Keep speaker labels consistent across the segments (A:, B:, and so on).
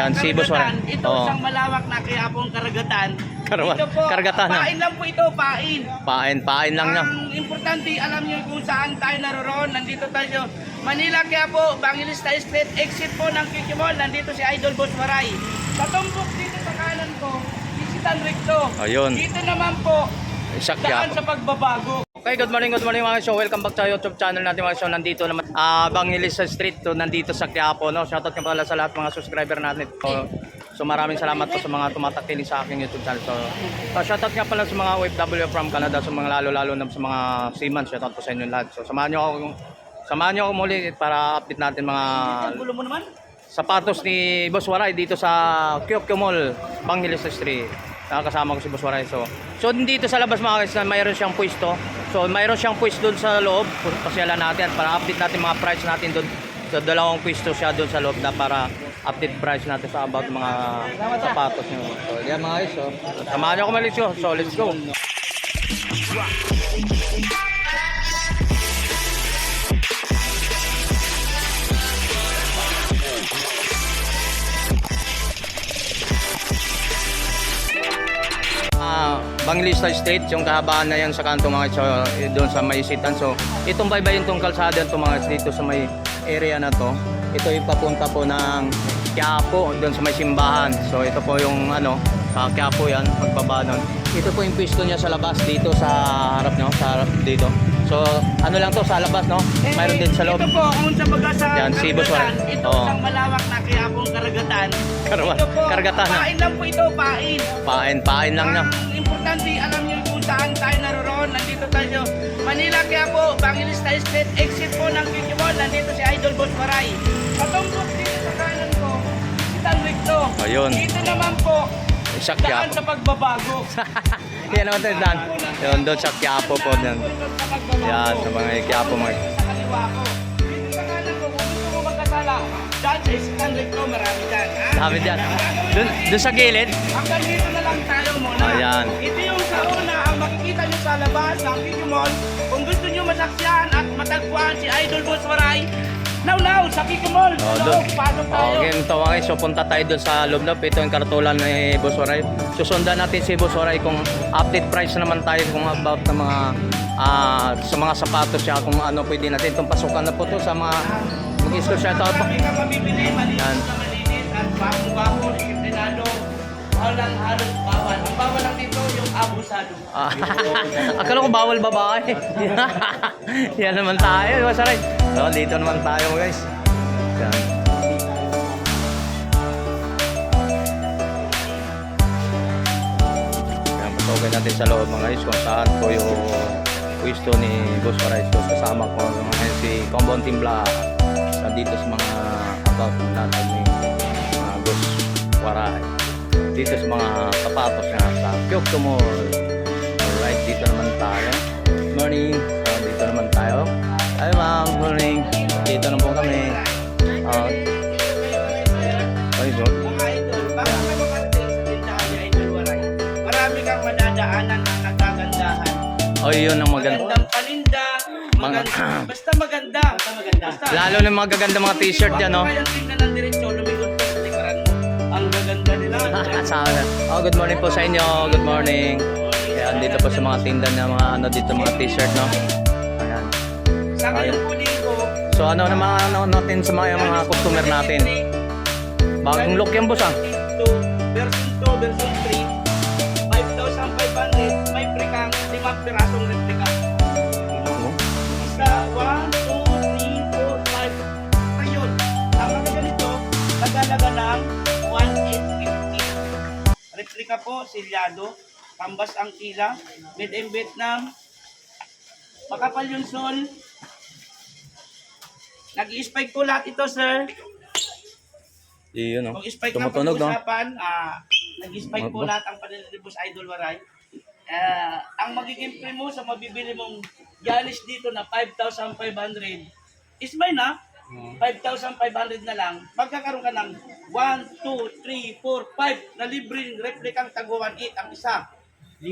A: Yan, si Boss Waray.
B: Ito isang malawak na Quiapong karagatan. Ito po,
A: Karagatan na.
B: pain lang po ito, pain.
A: Pain lang niya.
B: Ang importante, alam niyo kung saan tayo naroon. Nandito tayo. Manila, Quiapo, Bangilista Street, exit po ng QQ Mall. Nandito si Idol Boss Waray. Sa tumbok dito sa kanan ko, Visitan Recto.
A: Ayun.
B: Dito naman po,
A: Sa
B: daan
A: Quiapo.
B: sa pagbabago.
A: Okay, good morning mga show. Welcome back sa YouTube channel natin mga show. Nandito naman Bangilista Street to, nandito sa Quiapo, no. Shoutout nga pala sa lahat mga subscriber natin. So maraming salamat po sa mga tumatakiling sa aking YouTube channel. So shoutout nga pala sa mga OFW from Canada, sa mga lalo na sa mga seaman. Shoutout po sa inyo lahat. So samahan niyo ako muli para update natin mga
B: Gulo mo naman.
A: sapatos ni Boss Waray dito sa QQ Mall, Bangilista Street. Nakakasama ko si Boss Waray. So dito sa labas mga guys, mayroon siyang pwesto. So mayroon siyang pwesto doon sa loob. Pasyalan natin para update natin mga price natin doon. So dalawang pwesto siya doon sa loob na para update price natin sa about mga sapatos niyo. So yan mga guys, so samahan niyo ako mali. So let's go. Bangilista Street, yung kahabaan na yan sa kanto mga so, doon sa may Isitan. So itong baybayin itong kalsada itong mga dito sa may area na to. Ito yung papunta po ng Quiapo doon sa may simbahan. So ito po yung sa Quiapo yan, pagbaba doon. Ito po yung pwesto niya sa labas dito sa harap no, sa harap dito. So lang to sa labas no. Mayroon din sa loob.
B: Ito po, kung sa baga sa
A: Yan, si Boss Waray.
B: ito isang malawak na Quiapong karagatan. Ito po,
A: Karagatan na.
B: pain lang po ito, pain.
A: Pain lang niya.
B: Ang importante, alam niyo kung saan tayo naroon. Nandito tayo. Manila, Quiapo, Bangilista Street, exit po ng QQ Mall. Nandito si Idol Boss Waray. Sa tumbok dito sa kanan ko, Visitan Recto.
A: Ayun.
B: Dito naman po,
A: Sa
B: daan
A: Quiapo.
B: sa pagbabago.
A: Yan naman tayo dan. Yun doon sa Quiapo po yan. Yan sa mga Quiapo mga.
B: Sa kaliwa ko. Dito sa kanan ko, kung gusto mo magkasala, daan sa Visitan Recto, marami dyan.
A: Dami dyan. Doon sa gilid.
B: Hanggang dito na lang tayo muna.
A: Ayan.
B: Ito yung sa una, ang makikita nyo sa labas ng QQ Mall. Kung gusto nyo masaksihan at matagpuan si Idol Boss Waray, now sa QQ Mall.
A: Doon.
B: Pasok tayo.
A: Okay, ito mga guys. So punta tayo doon sa loob na. Ito yung karatulan ni Boss Waray. Susundan natin si Boss Waray kung update price naman tayo kung about ng mga sa mga sapatos siya kung ano pwede natin. Itong pasukan na po to sa mga mag-isko siya ito.
B: Marami kang mabibili, malinis
A: Yan.
B: na malinis at bagong-bago, disiplinado. Walang halos bawal. Ang bawal lang dito yung abusado.
A: Akala ko bawal babae. Yan naman tayo, Boss Waray. So dito naman tayo guys. Yan. Yan, patuloy natin sa loob mga guys kung saan po yung pwesto ni Boss Waray. So kasama ko ngayon si Compound Team Black. Dito sa mga about natin ni Boss Waray. Dito sa mga sapatos na sa QQ Mall. Alright, dito naman tayo. Good morning. So dito naman tayo. Hi ma'am, good morning. Dito na po kami. Ay, John.
B: Mga idol, bago ka makarating sa tindahan ni Idol Waray, marami kang madadaanan na nagagandahan.
A: Oh, yun ang maganda.
B: Magandang paninda, basta maganda. Basta.
A: Lalo na mga gaganda mga t-shirt yan, no?
B: Kaya tingnan ng diretsyo, lumigot ka sa likuran mo. Ang gaganda nila.
A: Oh, good morning po sa inyo. Good morning. Ayan, dito po sa mga tinda na mga dito mga t-shirt, no? Ayan.
B: Sa ngayong kuling ko,
A: So ano naman natin sa mga customer natin? Bagong look yan, boss, ah.
B: version 2, version 3, 5,500, may free kang 5 pirasong replika. Isa, 1, 2, 3, 4, 5. Ayun. Ang mga ganito, nagalaga ng 1,850. Replika po, silyado. Kambas ang tila. Made in Vietnam. Makapal yung sol. Nag-i-spike po lahat ito, sir.
A: Iyon, no?
B: Kung spike ng
A: Tumutunog, no?
B: pag-usapan, nag-spike po lahat ang panila ni Boss Idol Waray. Ang magiging primo sa mabibili mong Giannis dito na 5,500 is mine, ha? 5,500 na lang. Magkakaroon ka ng 1, 2, 3, 4, 5 na libreng replikang tago 1.8 ang isa. 5.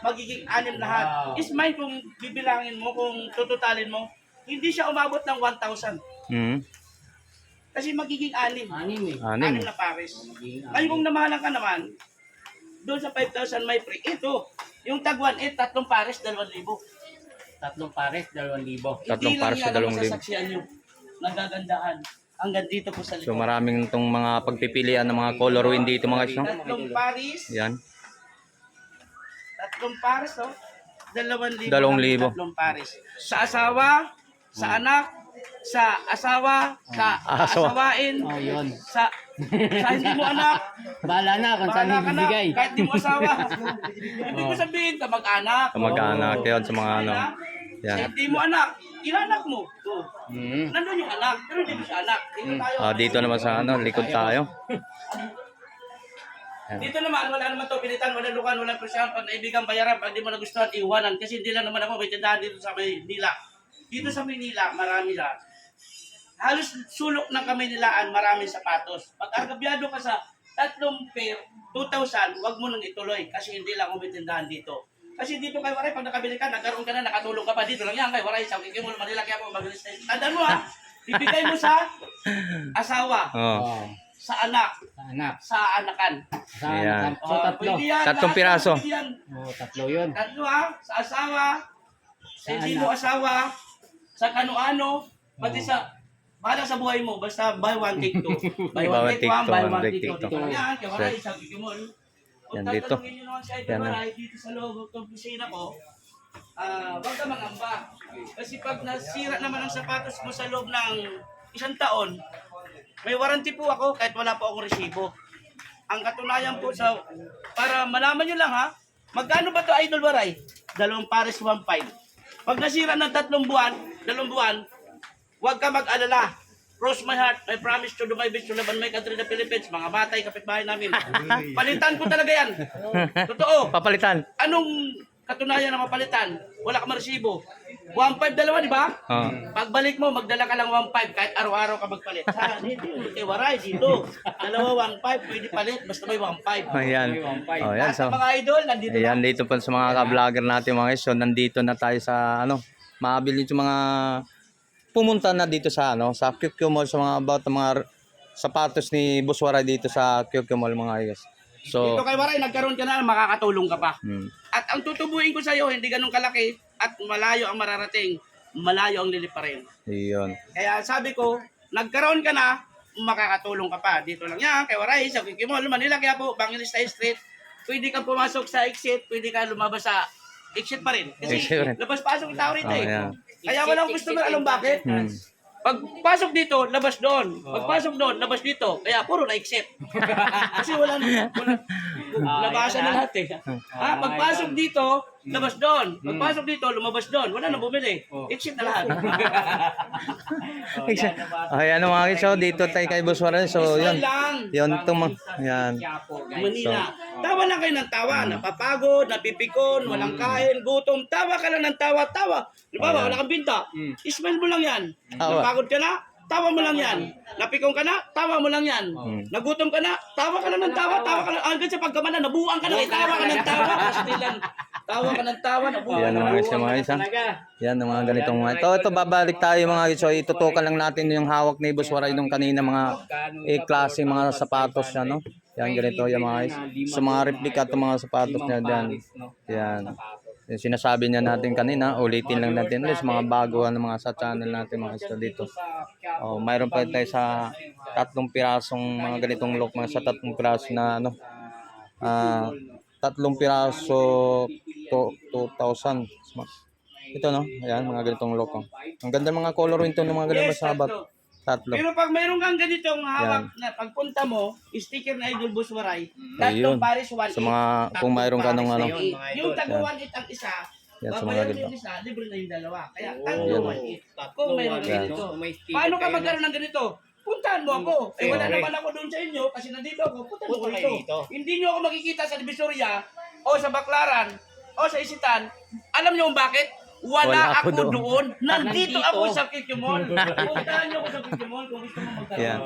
B: Magiging 6 lahat. Is mine kung bibilangin mo, kung tututalin mo, hindi siya umabot ng 1,000. Kasi magiging 6.
C: Anim eh.
B: 6 na pares. Ngayon kung namahalan ka naman, doon sa 5,000 may free. Ito, yung tag 1.8, 3 pares, 2,000.
C: 3 pares, 2,000.
A: Tatlong
B: Hindi lang
A: pares sa
B: yan ang
A: 2,000.
B: masasaksihan nyo. Nagagandaan. Hanggang dito po sa
A: So
B: likod.
A: maraming itong mga pagpipilian ng mga colorway dito mga guys, no?
B: 3 pares.
A: Yan.
B: 3 pares, oh. 2,000.
A: 2,000.
B: 3 pares. Sa asawa, sa anak, sa asawa, sa asawain,
C: Oh, yun.
B: sa hindi mo anak,
C: Bahala na kung saan
B: bahala ka na,
C: ibibigay.
B: kahit di mo asawa. Hindi ko sabihin, kamag-anak.
A: Kamag-anak yun sa mga ano. Yan.
B: Hindi mo anak, inanak mo. Oh.
C: Mm.
B: Nandun yung anak, pero hindi mo siya anak. Dito tayo.
A: Dito naman sa ano, likod tayo.
B: Dito naman, wala naman to pilitan, wala lukan, wala presyahan, pag naibigan bayaran, pag di mo nagustuhan, iwanan. Kasi hindi lang naman ako may tindahan dito sa Maynila. Dito sa Maynila, marami lang. Halos sulok ng Kamaynilaan, maraming sapatos. Pag argabyado ka sa 3 pair, 2,000, wag mo nang ituloy kasi hindi lang ako may tindahan dito. Kasi dito kay Waray, pag nakabili ka, nagkaroon ka na, nakatulong ka pa dito lang yan kay Waray. Sa Kikimol, Manila, kaya po mag-release tayo. Tandaan mo ha, ibigay mo sa asawa,
A: Oh.
B: sa anak,
C: Sa anak.
B: sa anakan.
C: Sa
A: Ayan.
C: anak. So, 3.
B: Pwede yan,
A: 3
B: lahat
A: piraso.
B: yan, pwede yan.
C: Oh, 3 yun.
B: 3 ha, sa asawa, sa
C: Sa
B: hindi
C: anak.
B: mo asawa, sa kano-ano, pati sa, bahala sa buhay mo, basta buy one, take two. Buy one, take one, buy one, take two. Dito lang yan, kaya Waray, sa Kikimol.
A: Yan
B: Kung
A: dito.
B: tatanungin nyo naman si Idol
A: Yan na.
B: Waray, dito sa loob ng opisina ko, wag ka mangamba. Kasi pag nasira naman ang sapatos mo sa loob ng 1 taon, may warranty po ako kahit wala po akong resibo. Ang katunayan po sa, para malaman nyo lang ha, magkano ba to Idol Waray? 2 pares 1.5. Pag nasira ng 3 buwan, 2 buwan, huwag ka mag-alala. Cross my heart, I promise to do my best to laban my country, the Philippines, mga batay, kapitbahay namin. Palitan ko talaga yan. Totoo.
A: Papalitan.
B: Anong katunayan na mapalitan? Wala ka maresibo. 1.5 dalawa, di ba?
A: Oh.
B: Pagbalik mo, magdala ka lang 1.5 kahit araw-araw ka magpalit. Sa dito, kay Waray, dito. Dalawa 1.5, pwede palit, basta may 1.5.
A: Ayan. Oh, yan.
B: Sa
A: So,
B: mga idol, nandito
A: ayan
B: na.
A: dito pa sa mga ka-vlogger natin mga guys. So, nandito na tayo sa ano, mabili yung mga pumunta na dito sa ano, sa QQ Mall sa mga about ng mga sapatos ni Boss Waray dito sa QQ Mall mga guys. So,
B: Dito kay Waray, nagkaroon ka na, makakatulong ka pa.
A: hmm.
B: At ang tutubuin ko sa iyo, hindi ganun kalaki at malayo ang mararating, malayo ang liliparin.
A: Iyon.
B: Kaya sabi ko, nagkaroon ka na, makakatulong ka pa. Dito lang yan, kay Waray, sa Kikimol, Manila, kaya po, Bangilista Street. Pwede kang pumasok sa exit, pwede kang lumabas sa exit pa rin. Kasi
A: Exit pa rin.
B: labas-pasok yung tao rito eh.
A: Ayan.
B: Kaya walang customer, alam bakit?
A: Hmm.
B: Pagpasok dito, labas doon. Pagpasok doon, labas dito. Kaya puro na-exit. Kasi walang labasan na lahat eh. Pagpasok dito, labas doon. Pagpasok dito, lumabas doon. Wala na bumili. Exit na lahat.
A: Ayan mga guys. So, dito tayo kay Boss Waray. So, yun.
B: lang.
A: Yun itong mga, yan.
B: Manila. Tawa lang kayo ng tawa. Napapagod, napipikon, walang kain, gutom. Tawa ka lang ng tawa. Di ba? Wala kang binta. Smile mo lang yan.
A: Tawa.
B: Napagod ka na, tawa mo lang yan. Napikon ka na, tawa mo lang yan. Nagutom ka na, tawa ka lang ng tawa ka lang. Hanggang sa pagkamana, nabuang ka na, tawa ka ng tawa. Pastilan. Tawa ka ng tawa, nabuang
A: Yan
B: ka
A: mga guys, mga guys. Yan ang mga ganitong mga. Ito babalik tayo mga guys. So, itutukan lang natin yung hawak ni Boss Waray nung kanina mga klase mga sapatos niya, no? Yan ganito yung mga guys. So, mga replika itong mga sapatos niya dyan. Yan. Yung sinasabi niya natin kanina, ulitin lang natin ulit mga bago ng mga sa channel natin mga guys dito. Oh, mayroon pa tayo sa 3 pirasong mga ganitong look, mga sa 3 piraso na ano. 3 piraso to 2,000. Ito no, ayan mga ganitong look. Oh. Ang ganda ng mga color ito ng mga ganitong sabat. 3.
B: Pero pag mayroon kang ganitong hawak na pagpunta mo, sticker na Idol Boss Waray, 3
A: Ayun.
B: pares 1.8.
A: Sa mga kung mayroon ka ng ano.
B: Yung taga 1.8 ang isa,
A: Yan sa mga
B: babayaran
A: ganito.
B: yung isa, libre na yung dalawa. Kaya
A: Yan.
B: 3 1.8. Kung mayroon ka ganito. Paano ka magkaroon ng ganito? Puntahan mo ako. Eh wala naman ako doon sa inyo kasi nandito ako. Puntahan mo ako dito. Hindi nyo ako makikita sa Divisoria o sa Baclaran o sa Isitan. Alam nyo kung bakit?
A: Wala
B: Wala
A: ako
B: ako
A: doon.
B: doon. Nandito ako sa Kikimol. Puntahan nyo ako sa Kikimol kung gusto mo magkaroon.
A: Yan.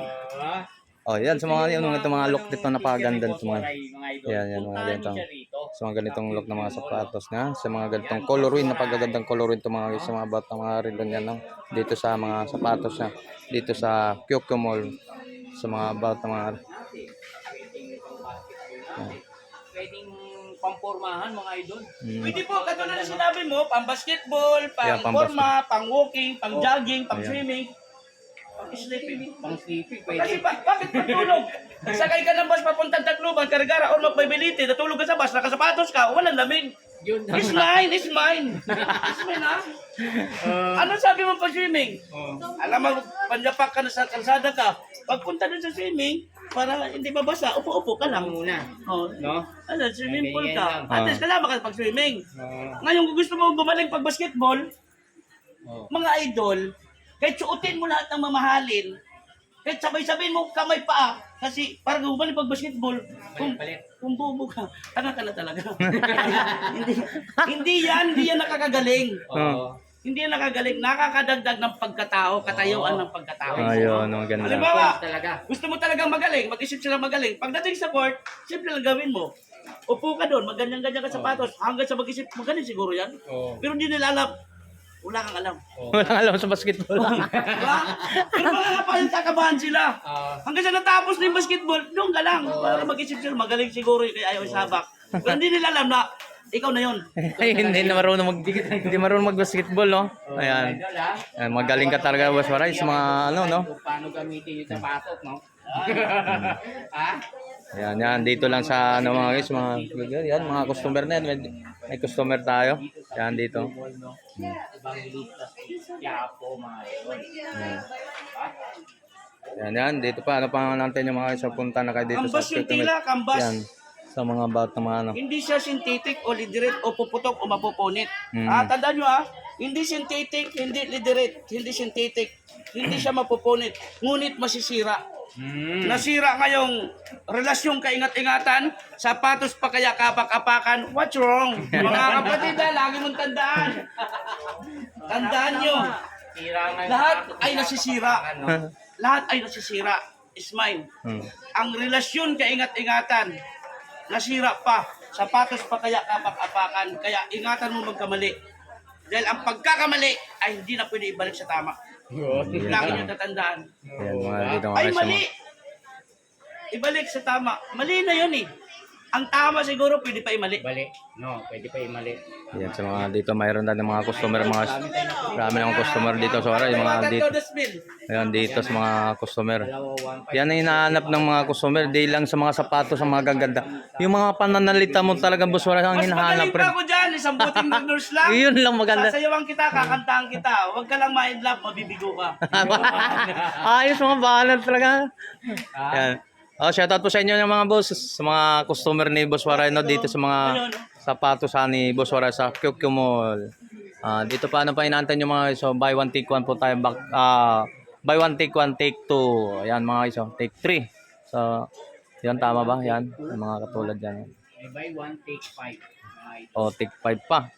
A: Oh, yan sa mga yung mga look dito napakaganda sa mga. Yan mga ganito. Sa mga ganitong look ng mga sapatos na, sa mga ganitong colorin, napagagandang colorin itong mga guys, sa mga about ng mga rilon yan, no? Dito sa mga sapatos na, dito sa Kyokyo Mall, sa mga about ng mga,
C: Pwedeng pampormahan mga idol.
B: Pwede po, katulad na sinabi mo, pang basketball, pang
A: Yeah, pang
B: forma, pang walking, pang jogging, pang swimming, pang sleeping.
C: Pang sleeping,
B: Kasi
C: pwede.
B: bakit matulog? Sakay ka ng bus papuntang Tacloban, Cargara, or magpability, natulog ka sa bus, nakasapatos ka, walang lamig.
C: Yun.
B: It's mine, it's mine. It's mine, ha? Ano sabi mo pa swimming? Alam mo, panyapak ka na sa kalsada ka, pagpunta dun sa swimming, para hindi mabasa, upo-upo ka lang.
C: Muna.
B: Oh.
C: No?
B: Ano, swimming pool ka.
C: Ganyan
B: At least kailangan ka pag swimming. Ngayon, kung gusto mo gumaling pag basketball, mga idol, kahit suotin mo lahat ng mamahalin, kahit sabay-sabihin mo kamay paa, kasi parang gumaling pag basketball, kung bubo ka, tanga ka na talaga. hindi yan nakakagaling. Hindi yan nakagaling, nakakadagdag ng pagkatao, katayuan ng pagkatao.
A: ayun, ang ganda.
B: Halimbawa,
C: Talaga.
B: gusto mo talagang magaling, mag-isip sila magaling. Pagdating sa court, simple lang gawin mo. Upo ka doon, magganyan-ganyan ka sapatos. Hanggang sa mag-isip, magaling siguro yan. Pero hindi nila alam. Wala kang alam.
A: Walang alam sa basketball.
B: Diba? Pero mga pa kakabahan sila. Hanggang sa natapos na yung basketball, doon ka lang. Para mag-isip sila, magaling siguro yun, kaya ayaw isabak. Pero hindi nila alam na, ikaw na yun.
A: Ay, hindi marunong mag-basketball, no? Ayan.
C: Idol ha?
A: Ayan, magaling ka talaga, Boss Waray, sa mga ano, no?
C: Kung paano gamitin yung sapatos, no? Ha?
A: Ayan, yan, dito lang sa ano mga guys, mga yan, mga customer na yan. May customer tayo. Yan dito.
C: Evangelistas Quiapo, mga idol.
A: Yan, yan, dito pa, ano pa natin yung mga guys, punta na kayo dito
B: Kambas
A: sa
B: yung tila, kambas.
A: Yan, sa mga about ng mga ano.
B: Hindi siya synthetic o liderate o puputok o mapupunit.
A: Mm.
B: Tandaan nyo hindi synthetic, hindi liderate, hindi synthetic, hindi siya mapupunit, ngunit masisira. Nasira ngayong relasyong kaingat-ingatan, sapatos pa kaya kapak-apakan, what's wrong? Mga kapatid, lagi mong tandaan. Tandaan nyo, lahat ay nasisira. Lahat ay nasisira. Is mine. Ang relasyon kaingat-ingatan, nasira pa. Sapatos pa kaya kapak-apakan, kaya ingatan mo magkamali. Dahil ang pagkakamali ay hindi na pwede ibalik sa tama. Lagi nyo tatandaan.
A: Yan, mga dito mga
B: Ay,
A: guys.
B: mali! Ibalik sa tama. Mali na yun eh. Ang tama siguro pwede pa imali.
C: Bali. No, pwede pa imali.
A: Yan, sa mga dito, mayroon na ng mga customer, mga marami ng customer dito sa Waray, yung mga dito. Ayan, dito sa mga customer. Yan ang hinahanap ng mga customer, di lang sa mga sapatos, sa mga gaganda. Yung mga pananalita mo talagang Boss Waray ang
B: Mas
A: hinahanap.
B: magaling pa ako dyan. Isang buting mag-nurse lang.
A: Yun lang maganda.
B: Sasayawan kita, kakantahan kita. Huwag ka lang ma-in love, mabibigo ka.
A: Ayos mga bahala talaga. Yan. Oh, shoutout po sa inyo ng mga boss, sa mga customer ni Boss Waray, no, dito sa mga sapatos ni Boss Waray sa Kyokyo Mall. Dito pa ano pa inaantay nyo mga guys, so buy one take one po tayo back. Buy one take one take two. Ayan mga guys, so, take 3. So, yan tama ba? Yan, yung mga katulad yan.
C: May buy one, take 5.
A: O, take 5 pa.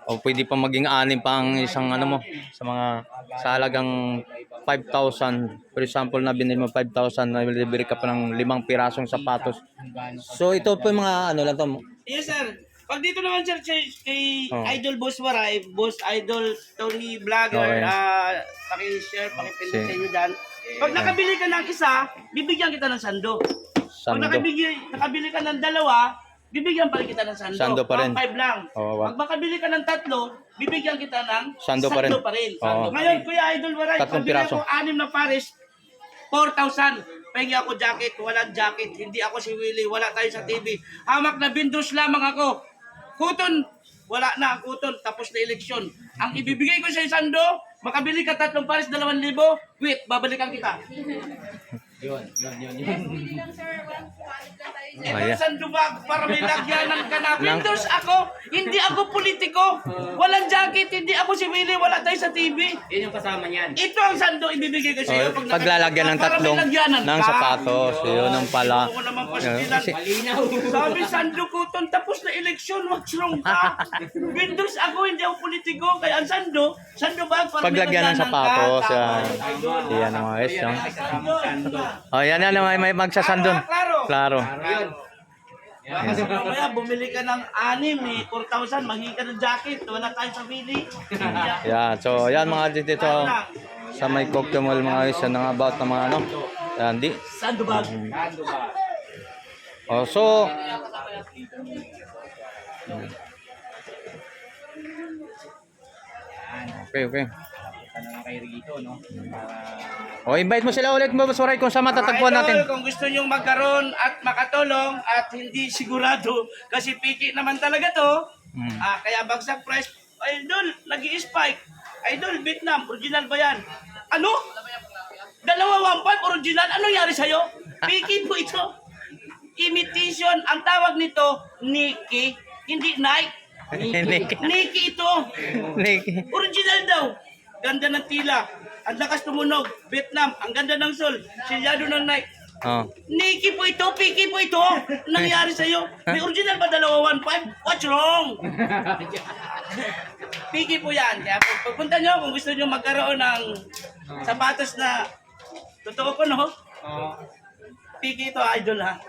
A: O, pwede pa maging 6 pa ang isang ano mo, sa mga sa halagang 5,000. For example, na binili mo 5,000, nabili ka pa ng 5 pirasong sapatos. So, ito po yung mga ano lang to.
B: Yes, sir. Pag dito naman, sir, kay Idol Boss Waray, Boss Idol Tony Vlogger,
A: Okay.
B: paki-share, paki-pindot sa inyo dyan. Pag nakabili ka ng isa, bibigyan kita ng sando. Pag
A: Sando.
B: nakabili ka ng dalawa, bibigyan pa rin kita ng sando.
A: Sando pa rin.
B: 5 lang.
A: Oo,
B: Pag makabili ka ng 3, bibigyan kita ng
A: Sando pa rin. Oo.
B: Ngayon, Kuya Idol Waray,
A: 3
B: pag bili
A: piraso.
B: ako 6 na pares, 4,000. Pahingi ako jacket, walang jacket. Hindi ako si Willie, wala tayo sa TV. Hamak na bindos lamang ako. Kuton, wala na, kuton, tapos na eleksyon. Ang ibibigay ko sa sando, makabili ka 3 pares, 2,000, wait, babalikan kita.
C: Yun.
B: Ito sando bag para may lagyanan ka na. Windows ako, hindi ako politiko. Walang jacket, hindi ako si Willie, wala tayo sa TV.
C: Yun yung kasama niyan.
B: Ito ang sando ibibigay ko sa iyo.
A: Paglalagyan ng
B: para may
A: 3
B: lagyanan
A: ng
B: ka.
A: sapatos. Yun ang pala.
B: Gusto ko naman pastilan.
A: Kasi-
C: Malinaw.
B: Sabi Sando Kuton, tapos na eleksyon, what's wrong ka? Windows ako, hindi ako politiko. Kaya ang Sando bag para
A: Paglagyan ng sapatos.
B: Ka.
A: Yan ang mga guys. No?
C: Kasamang sando.
A: Oh, yan may magsasandon.
B: Klaro.
A: Klaro.
C: Yun.
B: Baka sa mamaya, bumili ka ng 6, may 4,000, maghingi ka ng jacket, wala tayo sa bili.
A: Yan, so yan mga dito sa may Kokyo Mall mga guys, yan ang about ng mga ano. Yan, di.
B: Sandubag.
C: Kando ba?
A: Oh, so, okay, okay.
C: Ano lang kay Rito, no? Para...
A: O, invite mo sila ulit, Boss Waray, kung sa matatagpuan natin.
B: Kung gusto nyong magkaroon at makatulong at hindi sigurado, kasi piki naman talaga to, kaya bagsak price, Idol, nag-i-spike. Idol, Vietnam, original ba yan? Ano? Dalawa 1.5 original, ano nangyari sa'yo? Piki po ito. Imitation, ang tawag nito, Nike, hindi Nike.
A: Nick.
B: Nike ito.
A: Nick.
B: Original daw. Ganda ng tila. Ang lakas tumunog. Vietnam. Ang ganda ng sol. Silyado ng Nike.
A: Oh.
B: Nike po ito. Piki po ito. Nangyari sa'yo. May original ba dalawa 1.5? What's wrong? Piki po yan. Kaya pagpunta nyo kung gusto nyo magkaroon ng sapatos na totoo ko, no? Piki ito, Idol, ha?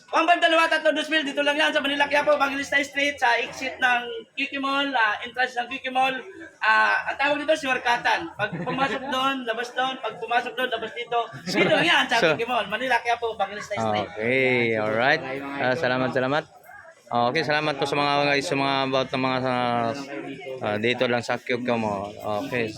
B: 152 dito lang yan sa Manila, Quiapo, Evangelista Street, sa exit ng QQ Mall, entrance ng QQ Mall. Ang tawag dito, shortcutan. Pag pumasok doon, labas doon. Pag pumasok doon, labas dito. Dito lang yan sa QQ Mall, Manila, Quiapo, Evangelista Street.
A: Okay, alright. Salamat. Okay, salamat po sa mga guys, sa mga about ng mga dito lang sa Kokyo Mall. Okay.